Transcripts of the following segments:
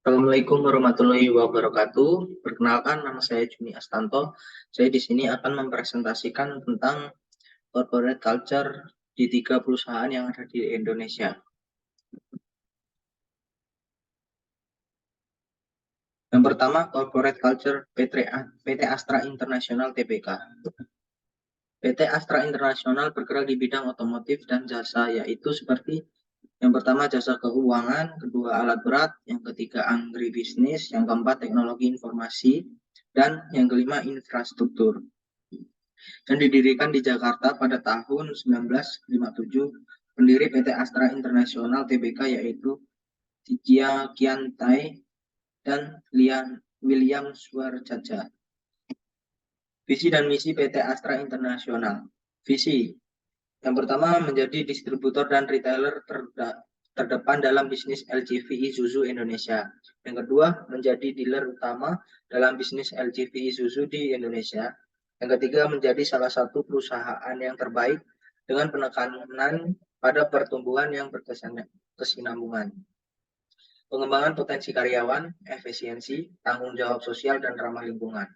Assalamualaikum warahmatullahi wabarakatuh. Perkenalkan, nama saya Juni Astanto. Saya di sini akan mempresentasikan tentang corporate culture di 3 perusahaan yang ada di Indonesia. Yang pertama, corporate culture PT Astra International Tbk. PT Astra International bergerak di bidang otomotif dan jasa, yaitu seperti yang pertama jasa keuangan, kedua alat berat, yang ketiga agribisnis, yang keempat teknologi informasi, dan yang kelima infrastruktur. Dan didirikan di Jakarta pada tahun 1957. Pendiri PT Astra International Tbk yaitu Tijia Kiantai dan William Swarjaja. Visi dan misi PT Astra International. Visi yang pertama, menjadi distributor dan retailer terdepan dalam bisnis LCV Isuzu Indonesia. Yang kedua, menjadi dealer utama dalam bisnis LCV Isuzu di Indonesia. Yang ketiga, menjadi salah satu perusahaan yang terbaik dengan penekanan pada pertumbuhan yang berkesinambungan. Pengembangan potensi karyawan, efisiensi, tanggung jawab sosial, dan ramah lingkungan.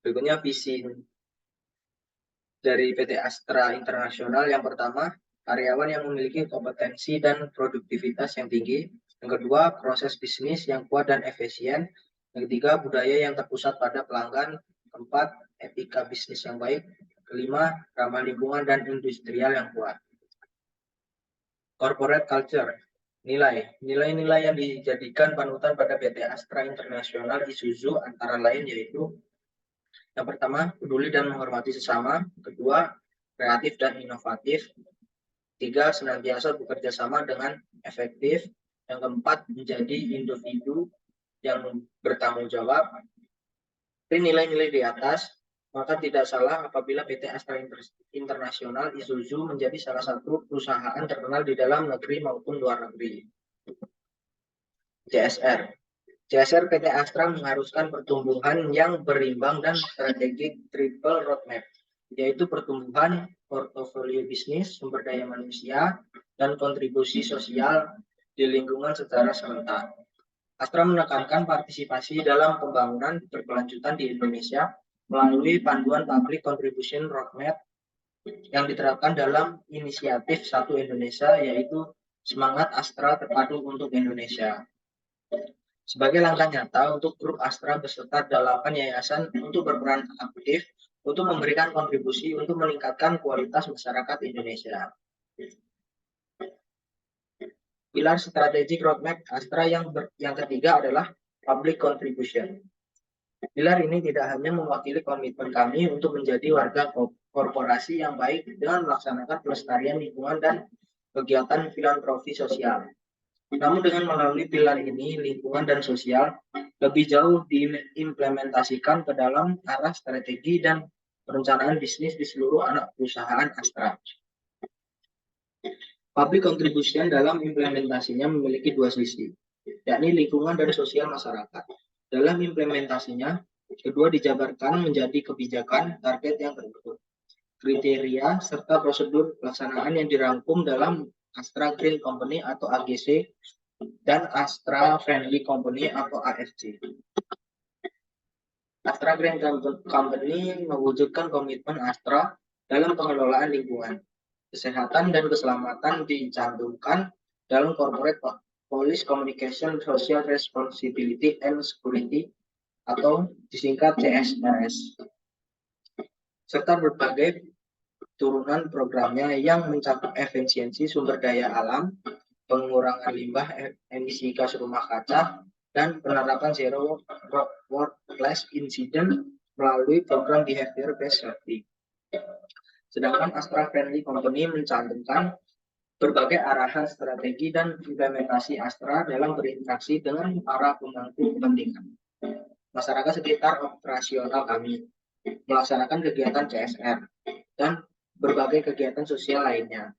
Berikutnya visi dari PT Astra International. Yang pertama, karyawan yang memiliki kompetensi dan produktivitas yang tinggi. Yang kedua, proses bisnis yang kuat dan efisien. Yang ketiga, budaya yang terpusat pada pelanggan. Keempat, etika bisnis yang baik. Kelima, ramah lingkungan dan industrial yang kuat. Corporate culture. Nilai-nilai yang dijadikan panutan pada PT Astra International Isuzu antara lain yaitu yang pertama, peduli dan menghormati sesama. Kedua, kreatif dan inovatif. Tiga, senantiasa bekerja sama dengan efektif. Yang keempat, menjadi individu yang bertanggung jawab. Dari nilai-nilai di atas, maka tidak salah apabila PT Astra International Isuzu menjadi salah satu perusahaan terkenal di dalam negeri maupun luar negeri. CSR. CSR PT Astra mengharuskan pertumbuhan yang berimbang dan strategik triple roadmap, yaitu pertumbuhan portofolio bisnis, sumber daya manusia, dan kontribusi sosial di lingkungan secara serentak. Astra menekankan partisipasi dalam pembangunan berkelanjutan di Indonesia melalui panduan Public Contribution Roadmap yang diterapkan dalam inisiatif Satu Indonesia, yaitu Semangat Astra Terpadu untuk Indonesia. Sebagai langkah nyata untuk grup Astra beserta 8 yayasan untuk berperan aktif untuk memberikan kontribusi untuk meningkatkan kualitas masyarakat Indonesia. Pilar strategic roadmap Astra yang ketiga adalah public contribution. Pilar ini tidak hanya mewakili komitmen kami untuk menjadi warga korporasi yang baik dengan melaksanakan pelestarian lingkungan dan kegiatan filantropi sosial. Namun dengan melalui pilar ini, lingkungan dan sosial lebih jauh diimplementasikan ke dalam arah strategi dan perencanaan bisnis di seluruh anak perusahaan Astra. Public contribution dalam implementasinya memiliki dua sisi, yakni lingkungan dan sosial masyarakat. Dalam implementasinya, kedua dijabarkan menjadi kebijakan, target yang terbentuk, kriteria, serta prosedur pelaksanaan yang dirangkum dalam Astra Green Company atau AGC dan Astra Friendly Company atau AFC. Astra Green Company mewujudkan komitmen Astra dalam pengelolaan lingkungan. Kesehatan dan keselamatan dicantumkan dalam Corporate Policy Communication Social Responsibility and Security atau disingkat CSRS. Serta berbagai turunan programnya yang mencakup efisiensi sumber daya alam, pengurangan limbah, emisi gas rumah kaca, dan penerapan zero workplace incident melalui program behavior based safety. Sedangkan Astra Friendly Company mencantumkan berbagai arahan strategi dan implementasi Astra dalam berinteraksi dengan para pemangku kepentingan. Masyarakat sekitar operasional kami melaksanakan kegiatan CSR dan berbagai kegiatan sosial lainnya.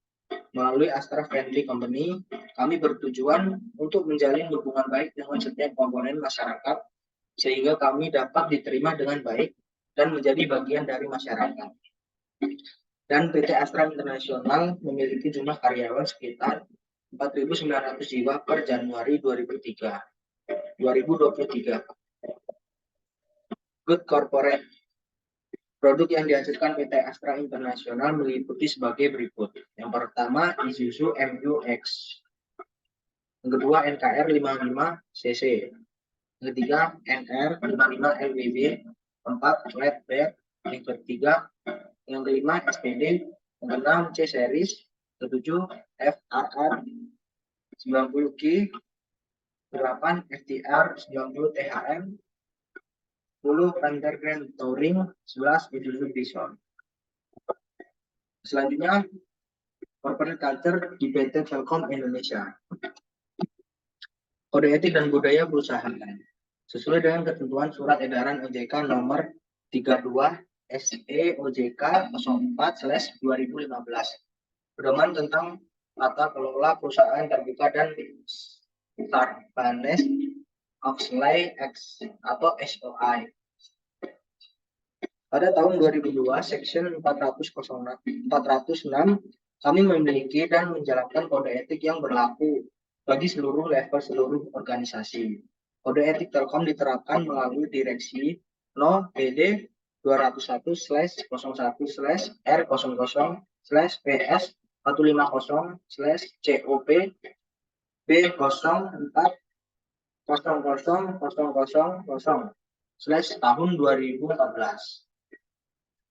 Melalui Astra Friendly Company, kami bertujuan untuk menjalin hubungan baik dengan setiap komponen masyarakat sehingga kami dapat diterima dengan baik dan menjadi bagian dari masyarakat. Dan PT Astra International memiliki jumlah karyawan sekitar 4.900 jiwa per Januari 2003. 2023. Good Corporate. Produk yang dihasilkan PT Astra International meliputi sebagai berikut. Yang pertama, Isuzu MU-X. Yang kedua, NKR 55cc. Yang ketiga, NR 55LWB. Keempat, Flatbed. Yang ketiga, yang kelima, SPD. Yang keenam, C series. Ketujuh, FRR 90G. 8, FTR 90 THM. 10 Panther Grand Touring, 11 Isuzu Bison. Selanjutnya, corporate culture di PT Telkom Indonesia. Kode etik dan budaya perusahaan. Sesuai dengan ketentuan Surat Edaran OJK nomor 32 SE OJK 04/2015. Pedoman tentang tata kelola perusahaan terbuka dan Sarbanes Oxley X atau SOI. Pada tahun 2002, Section 406, kami memiliki dan menjalankan kode etik yang berlaku bagi seluruh level seluruh organisasi. Kode etik Telkom diterapkan melalui Direksi No. PD 201/00/R00/PS150/COP B04/tahun 2014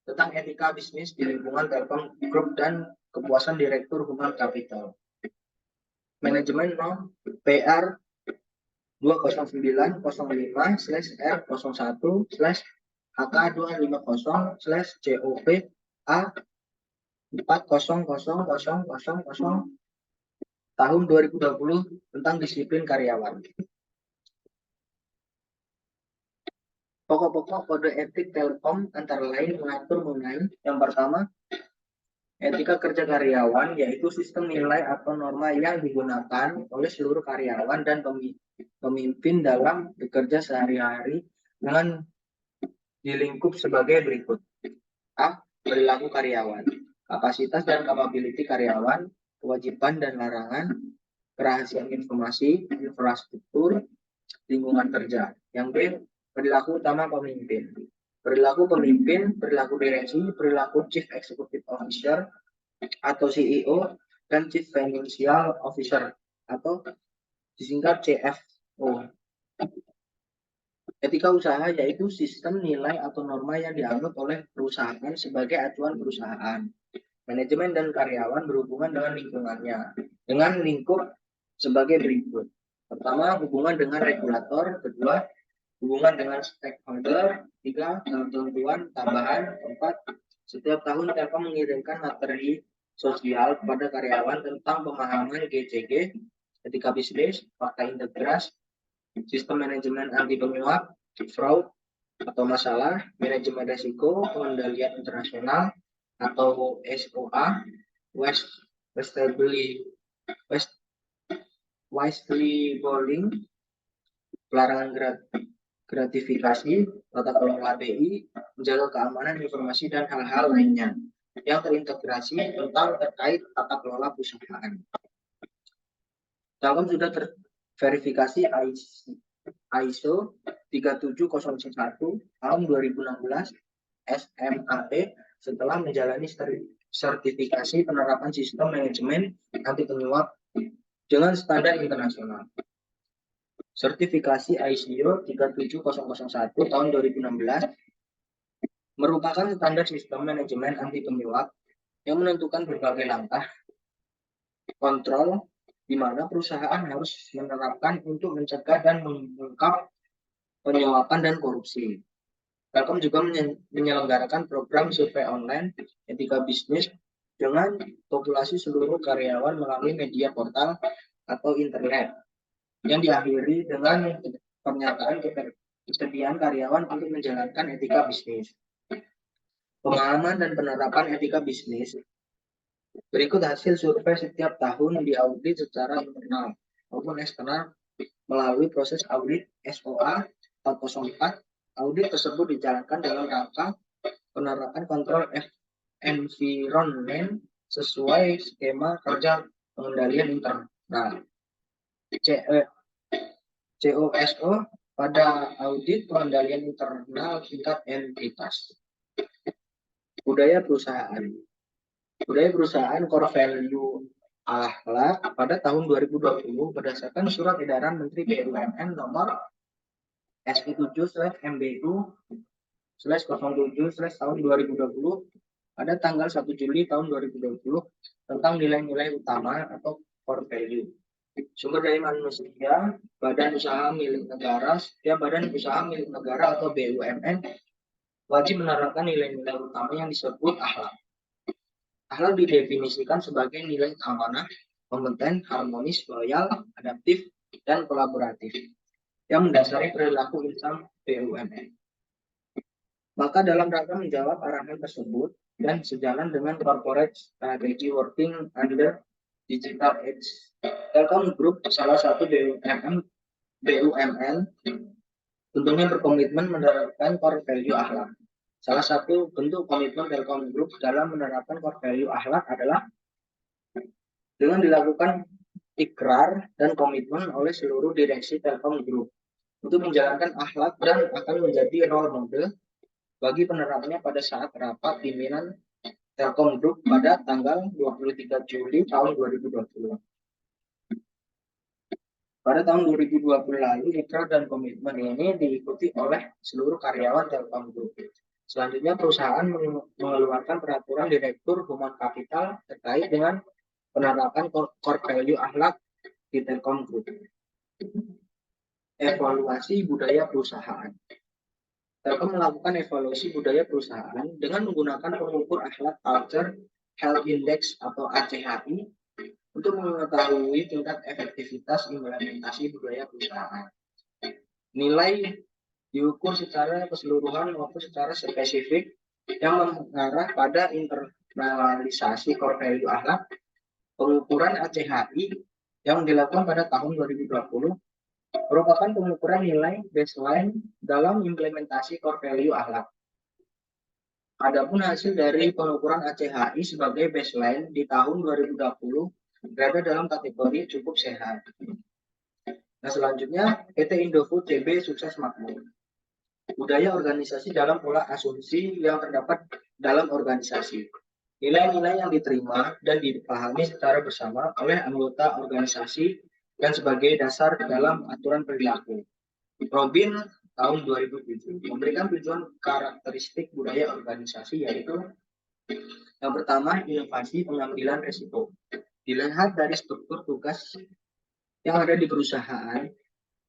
tentang etika bisnis di lingkungan Telkom Group dan kepuasan Direktur Human Capital. Manajemen No. PR 209/01/HK250/COP A400000 tahun 2020 tentang disiplin karyawan. Pokok-pokok kode etik Telkom antara lain mengatur mengenai yang pertama, etika kerja karyawan, yaitu sistem nilai atau norma yang digunakan oleh seluruh karyawan dan pemimpin dalam bekerja sehari-hari dengan dilingkup sebagai berikut. A. Perilaku karyawan, kapasitas dan capability karyawan, kewajiban dan larangan, kerahasiaan informasi, infrastruktur, lingkungan kerja. Yang B. Perilaku utama pemimpin. Perilaku pemimpin, perilaku direksi, perilaku Chief Executive Officer atau CEO, dan Chief Financial Officer atau disingkat CFO. Etika usaha yaitu sistem nilai atau norma yang dianut oleh perusahaan sebagai acuan perusahaan. Manajemen dan karyawan berhubungan dengan lingkungannya, dengan lingkup sebagai berikut. Pertama, hubungan dengan regulator. Kedua, hubungan dengan stakeholder. 3, ketentuan tambahan. 4, setiap tahun Telkom mengirimkan materi sosial kepada karyawan tentang pemahaman GCG, etika bisnis, fakta integritas, sistem manajemen anti penyuap, fraud atau masalah, manajemen risiko, pengendalian internasional atau SOA, wisely bowling, pelarangan gratifikasi, tata kelola BI, menjaga keamanan informasi dan hal-hal lainnya yang terintegrasi tentang terkait tata kelola perusahaan. Telkom sudah terverifikasi ISO 37001 tahun 2016 SMAP setelah menjalani sertifikasi penerapan sistem manajemen anti penyuap dengan standar internasional. Sertifikasi ISO 37001 tahun 2016 merupakan standar sistem manajemen anti penyuap yang menentukan berbagai langkah kontrol di mana perusahaan harus menerapkan untuk mencegah dan mengungkap penyuapan dan korupsi. Telkom juga menyelenggarakan program survei online etika bisnis dengan populasi seluruh karyawan melalui media portal atau internet yang diakhiri dengan pernyataan kesediaan karyawan untuk menjalankan etika bisnis. Pemahaman dan penerapan etika bisnis. Berikut hasil survei setiap tahun diaudit secara internal maupun eksternal melalui proses audit SOA 404. Audit tersebut dijalankan dalam rangka penerapan kontrol environment sesuai skema kerja pengendalian internal. COSO pada audit pengendalian internal tingkat entitas. Budaya perusahaan. Budaya perusahaan core value akhlak pada tahun 2020 berdasarkan surat edaran Menteri BUMN nomor SI7/MBU/07/tahun 2020 pada tanggal 1 Juli tahun 2020 tentang nilai-nilai utama atau core value. Sumber daya manusia, badan usaha milik negara, setiap badan usaha milik negara atau BUMN wajib menerapkan nilai-nilai utama yang disebut akhlak. Akhlak didefinisikan sebagai nilai amanah, kompeten, harmonis, loyal, adaptif, dan kolaboratif yang mendasari perilaku insan BUMN. Maka dalam rangka menjawab arahan tersebut dan sejalan dengan corporate strategy working under digital age, Telkom Group, salah satu BUMN tentunya berkomitmen menerapkan core value akhlak. Salah satu bentuk komitmen Telkom Group dalam menerapkan core value akhlak adalah dengan dilakukan ikrar dan komitmen oleh seluruh direksi Telkom Group untuk menjalankan akhlak dan akan menjadi role model bagi penerapannya pada saat rapat pimpinan Telkom Group pada tanggal 23 Juli tahun 2020. Pada tahun 2020 lalu, ikrar dan komitmen ini diikuti oleh seluruh karyawan Telkom Group. Selanjutnya, perusahaan mengeluarkan peraturan Direktur Human Capital terkait dengan penerapan core value akhlak di Telkom Group. Evaluasi budaya perusahaan. Telkom melakukan evaluasi budaya perusahaan dengan menggunakan pengukur akhlak culture health index atau ACHI untuk mengetahui tingkat efektivitas implementasi budaya perusahaan. Nilai diukur secara keseluruhan maupun secara spesifik yang mengarah pada internalisasi core value akhlak. Pengukuran ACHI yang dilakukan pada tahun 2020 merupakan pengukuran nilai baseline dalam implementasi core value akhlak. Adapun hasil dari pengukuran ACHI sebagai baseline di tahun 2020 berada dalam kategori cukup sehat. Nah, selanjutnya PT Indofood TB sukses makmur. Budaya organisasi dalam pola asumsi yang terdapat dalam organisasi. Nilai-nilai yang diterima dan dipahami secara bersama oleh anggota organisasi dan sebagai dasar dalam aturan perilaku. Robin tahun 2007 memberikan tujuan karakteristik budaya organisasi, yaitu yang pertama, inovasi pengambilan risiko. Dilihat dari struktur tugas yang ada di perusahaan,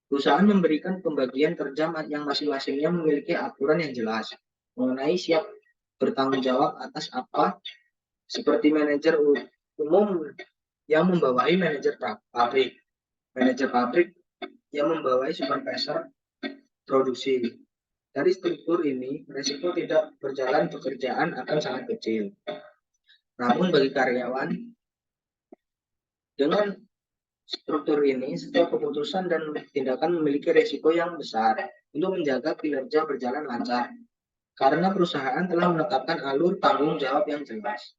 perusahaan memberikan pembagian kerja yang masing-masingnya memiliki aturan yang jelas mengenai siap bertanggung jawab atas apa, seperti manajer umum yang membawahi manajer pabrik yang membawahi supervisor produksi. Dari struktur ini, risiko tidak berjalan pekerjaan akan sangat kecil. Namun bagi karyawan, dengan struktur ini, setiap keputusan dan tindakan memiliki risiko yang besar untuk menjaga kinerja berjalan lancar, karena perusahaan telah menetapkan alur tanggung jawab yang jelas.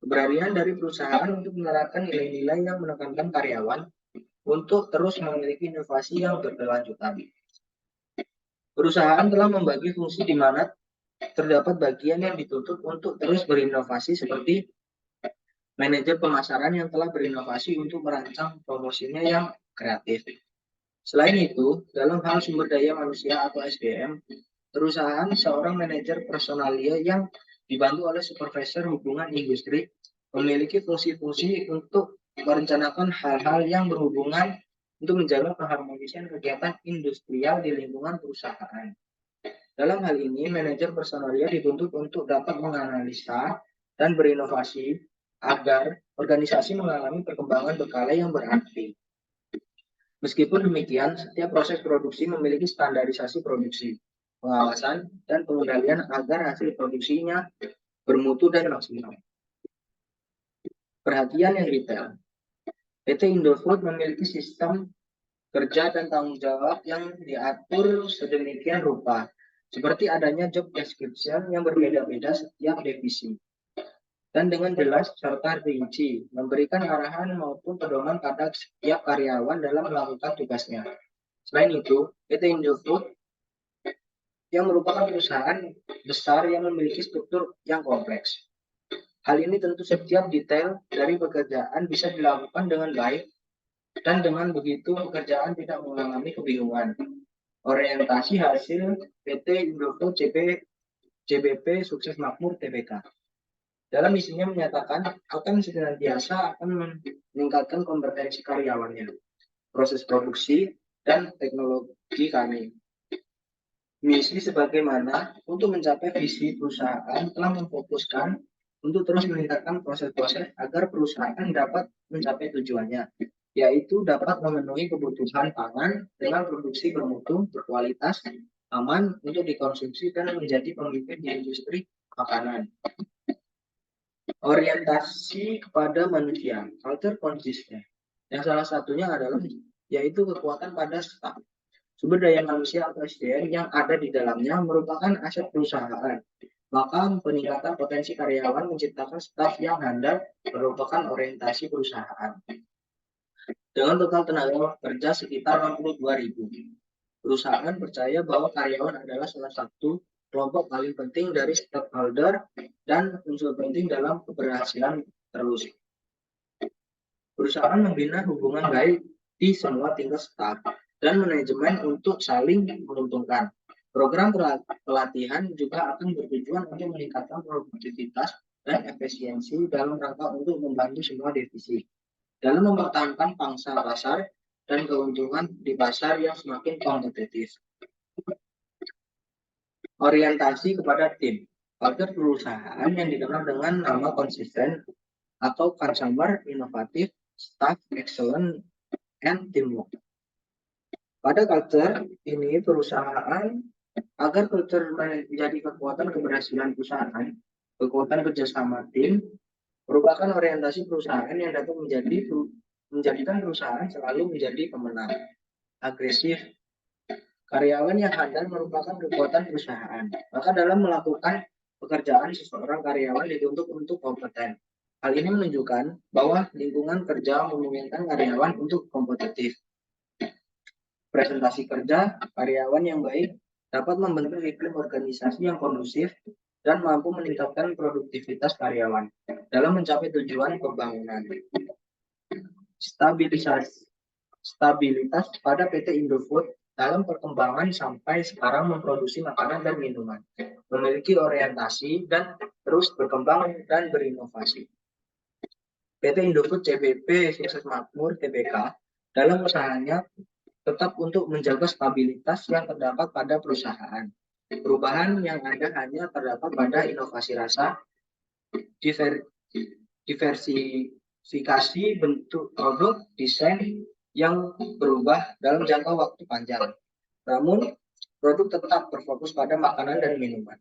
Keberanian dari perusahaan untuk menerapkan nilai-nilai yang menekankan karyawan untuk terus memiliki inovasi yang berkelanjutan. Perusahaan telah membagi fungsi di mana terdapat bagian yang dituntut untuk terus berinovasi, seperti manajer pemasaran yang telah berinovasi untuk merancang promosinya yang kreatif. Selain itu, dalam hal sumber daya manusia atau SDM, perusahaan seorang manajer personalia yang dibantu oleh supervisor hubungan industri memiliki fungsi-fungsi untuk merencanakan hal-hal yang berhubungan untuk menjaga keharmonisian kegiatan industrial di lingkungan perusahaan. Dalam hal ini, manajer personalia dituntut untuk dapat menganalisa dan berinovasi agar organisasi mengalami perkembangan berkala yang berarti. Meskipun demikian, setiap proses produksi memiliki standarisasi produksi, pengawasan, dan pengendalian agar hasil produksinya bermutu dan maksimal. Perhatian yang detail. PT Indofood memiliki sistem kerja dan tanggung jawab yang diatur sedemikian rupa, seperti adanya job description yang berbeda-beda setiap divisi. dan dengan jelas serta rinci, memberikan arahan maupun pedoman pada setiap karyawan dalam melakukan tugasnya. Selain itu, PT Indofood yang merupakan perusahaan besar yang memiliki struktur yang kompleks. Hal ini tentu setiap detail dari pekerjaan bisa dilakukan dengan baik dan dengan begitu pekerjaan tidak mengalami kebingungan. Orientasi hasil PT Indofood CBP Sukses Makmur Tbk. Dalam misinya menyatakan akan senantiasa akan meningkatkan kompetensi karyawannya, proses produksi, dan teknologi kami. Misi sebagaimana untuk mencapai visi perusahaan telah memfokuskan untuk terus meningkatkan proses-proses agar perusahaan dapat mencapai tujuannya, yaitu dapat memenuhi kebutuhan pangan dengan produksi bermutu, berkualitas, aman untuk dikonsumsi dan menjadi pemimpin di industri makanan. Orientasi kepada manusia, culture konsisten. Yang salah satunya adalah yaitu kekuatan pada staf. Sumber daya manusia atau SDM yang ada di dalamnya merupakan aset perusahaan. Maka peningkatan potensi karyawan menciptakan staf yang handal merupakan orientasi perusahaan. Dengan total tenaga kerja sekitar 62.000. Perusahaan percaya bahwa karyawan adalah salah satu kelompok paling penting dari stakeholder dan unsur penting dalam keberhasilan terus. Perusahaan membina hubungan baik di semua tingkat staf dan manajemen untuk saling menguntungkan. Program pelatihan juga akan bertujuan untuk meningkatkan produktivitas dan efisiensi dalam rangka untuk membantu semua divisi dalam mempertahankan pangsa pasar dan keuntungan di pasar yang semakin kompetitif. Orientasi kepada tim. Culture perusahaan yang dikenal dengan nama konsisten atau consumer inovatif, staff excellent, and teamwork. Pada culture ini perusahaan agar culture menjadi kekuatan keberhasilan perusahaan, kekuatan kerjasama tim merupakan orientasi perusahaan yang dapat menjadikan perusahaan selalu menjadi pemenang. Agresif, karyawan yang handal merupakan kekuatan perusahaan. Maka dalam melakukan pekerjaan seseorang karyawan dituntut untuk kompeten. Hal ini menunjukkan bahwa lingkungan kerja memungkinkan karyawan untuk kompetitif. Presentasi kerja karyawan yang baik dapat membentuk iklim organisasi yang kondusif dan mampu meningkatkan produktivitas karyawan dalam mencapai tujuan pembangunan. Stabilitas pada PT Indofood dalam perkembangan sampai sekarang memproduksi makanan dan minuman, memiliki orientasi dan terus berkembang dan berinovasi. PT Indofood CBP Sukses Makmur Tbk dalam usahanya tetap untuk menjaga stabilitas yang terdapat pada perusahaan. Perubahan yang ada hanya terdapat pada inovasi rasa, diversifikasi bentuk produk, desain yang berubah dalam jangka waktu panjang. Namun, produk tetap berfokus pada makanan dan minuman.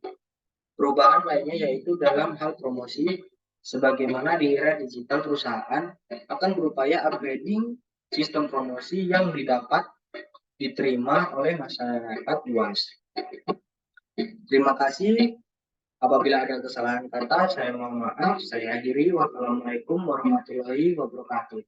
Perubahan lainnya yaitu dalam hal promosi, sebagaimana di era digital perusahaan akan berupaya upgrading sistem promosi yang diterima oleh masyarakat luas. Terima kasih. Apabila ada kesalahan kata, saya mohon maaf. Saya akhiri. Wassalamualaikum warahmatullahi wabarakatuh.